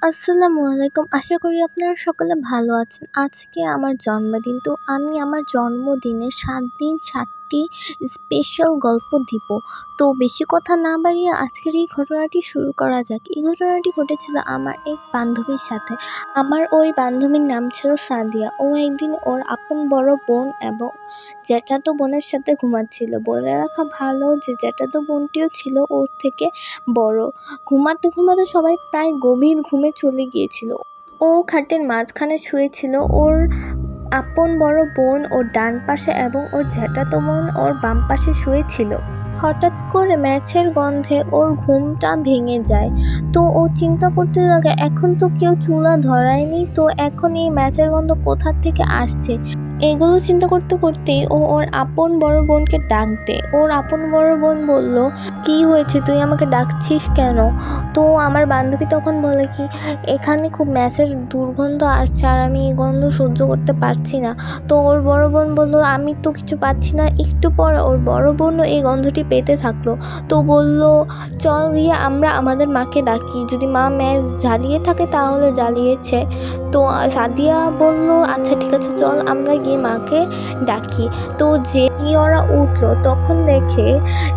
আসসালামু আলাইকুম। আশা করি আপনারা সকলে ভালো আছেন। আজকে আমার জন্মদিন। তো আমি আমার জন্মদিনে ৭ দিন ৭টি স্পেশাল গল্প দিব। তো বেশি কথা না বাড়িয়ে আজকের এই ঘটনাটি শুরু করা যাক। এই ঘটনাটি ঘটেছিল আমার এক বান্ধবীর সাথে। আমার ওই বান্ধবীর নাম ছিল সাদিয়া। ও একদিন ওর আপন বড় বোন এবং জ্যাঠাতো বোনের সাথে ঘুমাচ্ছিল। বলে রাখা ভালো যে জ্যাঠাতো বোনটিও ছিল ওর থেকে বড়। ঘুমাতে ঘুমাতে সবাই প্রায় গভীর ঘুমে চলে গিয়েছিল। ও খাটের মাঝখানে শুয়েছিল। ওর আপন বড় বোন ওর ডান পাশে এবং ওর জ্যাঠাতো বোন ওর বাম পাশে শুয়েছিল। হঠাৎ করে ম্যাচের গন্ধে ওর ঘুমটা ভেঙে যায়। তো ও চিন্তা করতে লাগে, এখন তো কেউ চুলা ধরায়নি, তো এখন এই ম্যাচের গন্ধ কোথা থেকে আসছে। এগুলো চিন্তা করতে করতেই ও ওর আপন বড় বোনকে ডাক দেয়। ওর আপন বড় বোন বলল, কি হয়েছে, তুই আমাকে ডাকছিস কেন? তো আমার বান্ধবী তখন বলে কি, এখানে খুব ম্যাচের দুর্গন্ধ আসছে আর আমি এই গন্ধ সহ্য করতে পারছি না। তো ওর বড় বোন বলল, আমি তো কিছু পাচ্ছি না। একটু পর ওর বড় বোনও এই গন্ধটি পেতে থাকলো। তো বলল, চল গিয়ে আমরা আমাদের মাকে ডাকি, যদি মা ম্যাচ জ্বালিয়ে থাকে তাহলে জ্বালিয়েছে। তো সাদিয়া বলল, আচ্ছা ঠিক আছে, চল আমরা গিয়ে মাকে ডাকি। তো ওরা উঠলো, তখন দেখে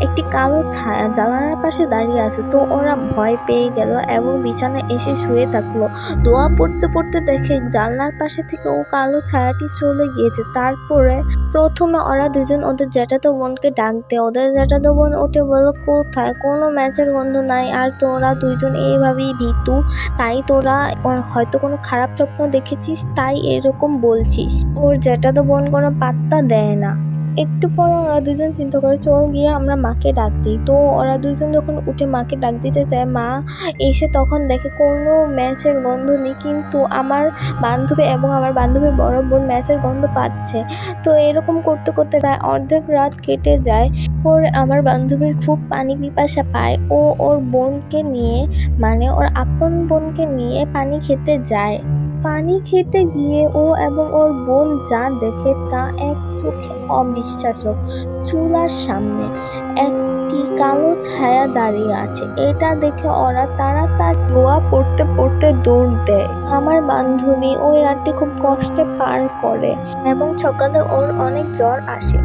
একটি কালো ছায়া জানালার পাশে দাঁড়িয়ে আছে। তো ওরা ভয় পেয়ে গেল এবং বিছানায় এসে শুয়ে থাকলো। দোয়া পড়তে পড়তে দেখে জানলার পাশে থেকে ও কালো ছায়াটি চলে গিয়েছে। তারপরে প্রথমে ওরা দুজন ওদের জ্যাঠাতো বোনকে ডাক দেয়। ওদের জ্যাঠাতো বোন উঠে বলল, কোথায়, কোনো ম্যাচের গন্ধ নাই, আর তোরা দুইজন এইভাবেই ভীতু, তাই তোরা হয়তো কোনো খারাপ স্বপ্ন দেখেছিস, তাই এরকম বলছিস। ওর জ্যাঠাতো বোন কোনো পাত্তা দেয় না। একটু পর ওরা দুজন চিন্তা করে, চল গিয়ে আমরা মাকে ডাক দিই। তো ওরা দুজন যখন উঠে মাকে ডাক দিতে যায়, মা এসে তখন দেখে কোনো ম্যাচের গন্ধ নেই, কিন্তু আমার বান্ধবী এবং আমার বান্ধবীর বড় বোন ম্যাচের গন্ধ পাচ্ছে। তো এরকম করতে করতে প্রায় অর্ধেক রাত কেটে যায়। ওর আমার বান্ধবীর খুব পানি পিপাসা পায়। ও ওর বোনকে নিয়ে, মানে ওর আপন বোনকে নিয়ে পানি খেতে যায়। পানি খেতে গিয়ে ও এবং ওর বোন যা দেখে তা এক চোখে অবিশ্বাস্য। চুলার সামনে একটি কালো ছায়া দাঁড়িয়ে আছে। এটা দেখে ওরা তাড়াতাড়ি দোয়া পড়তে পড়তে দৌড় দেয়। আমার বান্ধবী ওই রাতটি খুব কষ্টে পার করে এবং সকালে ওর অনেক জ্বর আসে।